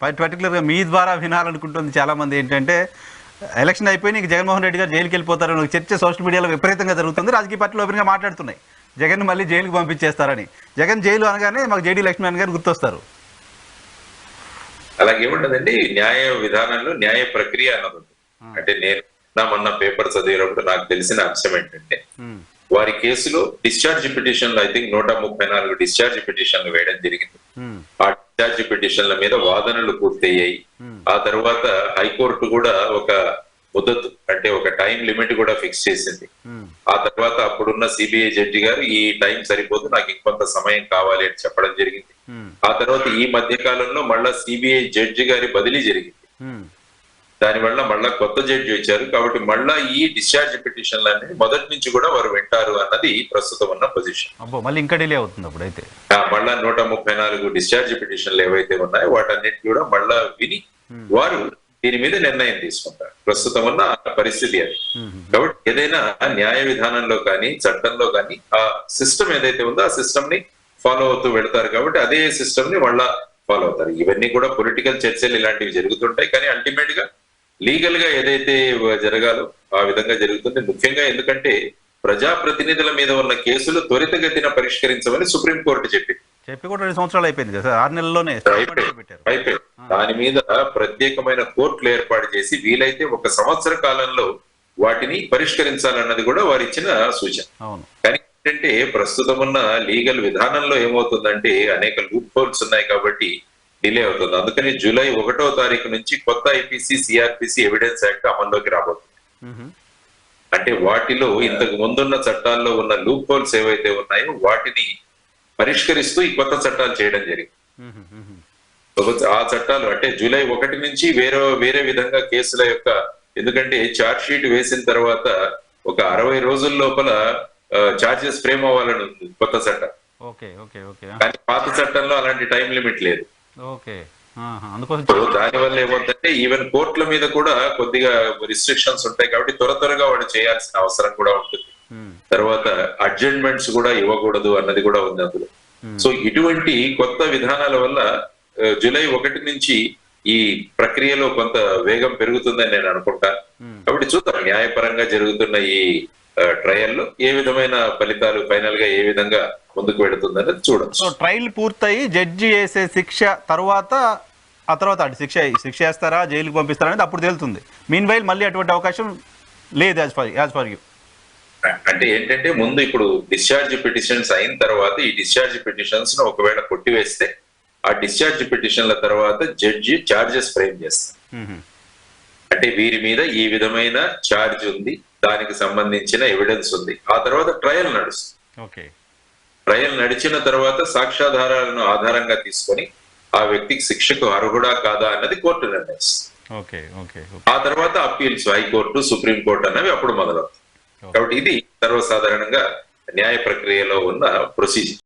పర్టికులర్గా మీ ద్వారా వినాలనుకుంటుంది చాలా మంది ఏంటంటే ఎలక్షన్ అయిపోయి నీకు జగన్మోహన్ రెడ్డి గారు జైలుకి వెళ్ళిపోతారని ఒక చర్చ సోషల్ మీడియాలో విపరీతంగా జరుగుతుంది. రాజకీయ పార్టీలు ఓపెన్గా మాట్లాడుతున్నాయి జగన్ మళ్ళీ జైలుకి పంపించేస్తారని. జగన్ జైలు అనగానే మాకు జేడీ లక్ష్మణ్ గారు గుర్తొస్తారు. అలాగేముండదండి, న్యాయ విధానంలో న్యాయ ప్రక్రియ అన్నది. అంటే నేను మొన్న పేపర్ చదివినప్పుడు నాకు తెలిసిన అంశం ఏంటంటే వారి కేసులో డిశ్చార్జ్ పిటిషన్లు ఐ థింక్ 134 డిశ్చార్జ్ పిటిషన్లు వేయడం జరిగింది. ఆ డిశ్చార్జ్ పిటిషన్ల మీద వాదనలు పూర్తయ్యాయి. ఆ తర్వాత హైకోర్టు కూడా ఒక ముద్దతు అంటే ఒక టైం లిమిట్ కూడా ఫిక్స్ చేసింది. ఆ తర్వాత అప్పుడున్న సిబిఐ జడ్జి గారు ఈ టైం సరిపోదు, నాకు ఇంకొంత సమయం కావాలి అని చెప్పడం జరిగింది. ఆ తర్వాత ఈ మధ్య కాలంలో మళ్ళా సిబిఐ జడ్జి గారి బదిలీ జరిగింది. దానివల్ల మళ్ళా కొత్త జడ్జి వచ్చారు. కాబట్టి మళ్ళా ఈ డిశ్చార్జ్ పిటిషన్లన్నీ మొదటి నుంచి కూడా వారు వింటారు అన్నది ప్రస్తుతం ఉన్న పొజిషన్. మళ్ళీ ఇంకా డిలే అవుతుంది అప్పుడైతే. మళ్ళా 134 డిశ్చార్జ్ పిటిషన్లు ఏవైతే ఉన్నాయో వాటన్నిటి కూడా మళ్ళా విని వారు దీని మీద నిర్ణయం తీసుకుంటారు. ప్రస్తుతం ఉన్న పరిస్థితి అది. కాబట్టి ఏదైనా న్యాయ విధానంలో కానీ చట్టంలో కానీ ఆ సిస్టమ్ ఏదైతే ఉందో ఆ సిస్టమ్ ని ఫాలో అవుతూ వెళ్తారు. కాబట్టి అదే సిస్టమ్ ని మళ్ళా ఫాలో అవుతారు. ఇవన్నీ కూడా పొలిటికల్ చర్చలు ఇలాంటివి జరుగుతుంటాయి. కానీ అల్టిమేట్ గా లీగల్ గా ఏదైతే జరగాలో ఆ విధంగా జరుగుతుంది. ముఖ్యంగా ఎందుకంటే ప్రజాప్రతినిధుల మీద ఉన్న కేసులు త్వరితగతిన పరిష్కరించమని సుప్రీంకోర్టు చెప్పి కూడా 2 సంవత్సరాలు అయిపోయింది కదా, 6 నెలల్లోనే అయిపోయింది. దాని మీద ప్రత్యేకమైన కోర్టులు ఏర్పాటు చేసి వీలైతే 1 సంవత్సర కాలంలో వాటిని పరిష్కరించాలన్నది కూడా వారు ఇచ్చిన సూచన. కానీ ఏంటంటే ప్రస్తుతం ఉన్న లీగల్ విధానంలో ఏమవుతుందంటే అనేక లూప్ హోల్స్ ఉన్నాయి కాబట్టి డిలే అవుతుంది. అందుకని జూలై 1వ తారీఖు నుంచి కొత్త ఐపీసీ సిఆర్పిసి ఎవిడెన్స్ యాక్ట్ అమల్లోకి రాబోతుంది. అంటే వాటిలో ఇంతకు ముందున్న చట్టాల్లో ఉన్న లూప్ హోల్స్ ఏవైతే ఉన్నాయో వాటిని పరిష్కరిస్తూ ఈ కొత్త చట్టాలు చేయడం జరిగింది. ఆ చట్టాలు అంటే జూలై 1 నుంచి వేరే విధంగా కేసుల యొక్క, ఎందుకంటే ఛార్జ్ షీట్ వేసిన తర్వాత ఒక 60 రోజుల లోపల ఛార్జెస్ ఫ్రేమ్ అవ్వాలని ఉంది కొత్త చట్టం. కానీ పాత చట్టంలో అలాంటి టైం లిమిట్ లేదు. దానివల్ల ఏమవుతుందంటే ఈవెన్ కోర్టుల మీద కూడా కొద్దిగా రిస్ట్రిక్షన్స్ ఉంటాయి. కాబట్టి త్వరగా వాడు చేయాల్సిన అవసరం కూడా ఉంటుంది. తర్వాత అడ్జస్ట్మెంట్స్ కూడా ఇవ్వకూడదు అన్నది కూడా ఉంది అందులో. సో ఇటువంటి కొత్త విధానాల వల్ల జూలై 1 నుంచి ఈ ప్రక్రియలో కొంత వేగం పెరుగుతుందని నేను అనుకుంటాను. కాబట్టి చూద్దాం న్యాయపరంగా జరుగుతున్న ఈ ట్రయల్లో ఏ విధమైన ఫలితాలు ఫైనల్ గా ఏ విధంగా ముందుకు వెళుతుందని చూడొచ్చు. ట్రయల్ పూర్తయి జడ్జి వేసే శిక్ష తర్వాత అటు శిక్ష వేస్తారా జైలుకి పంపిస్తారా అనేది అప్పుడు తెలుస్తుంది. మీన్ వైల్ మళ్ళీ అటువంటి అవకాశం లేదు యాజ్ ఫర్ యూ. అంటే ఏంటంటే ముందు ఇప్పుడు డిశ్చార్జ్ పిటిషన్స్ అయిన తర్వాత ఈ డిశ్చార్జ్ పిటిషన్స్ ను ఒకవేళ కొట్టివేస్తే ఆ డిశ్చార్జ్ పిటిషన్ల తర్వాత జడ్జి ఛార్జెస్ ఫ్రేమ్ చేస్తారు. అంటే వీరి మీద ఈ విధమైన ఛార్జ్ ఉంది, దానికి సంబంధించిన ఎవిడెన్స్ ఉంది. ఆ తర్వాత ట్రయల్ నడుస్తుంది. ట్రయల్ నడిచిన తర్వాత సాక్ష్యాధారాలను ఆధారంగా తీసుకొని ఆ వ్యక్తికి శిక్షకు అర్హుడా కాదా అన్నది కోర్టు నిర్ణయిస్తుంది. ఆ తర్వాత అప్పీల్స్ హైకోర్టు సుప్రీంకోర్టు అన్నవి అప్పుడు మొదలవుతాయి. కాబట్టి ఇది సర్వసాధారణంగా న్యాయ ప్రక్రియలో ఉన్న ప్రొసీజర్.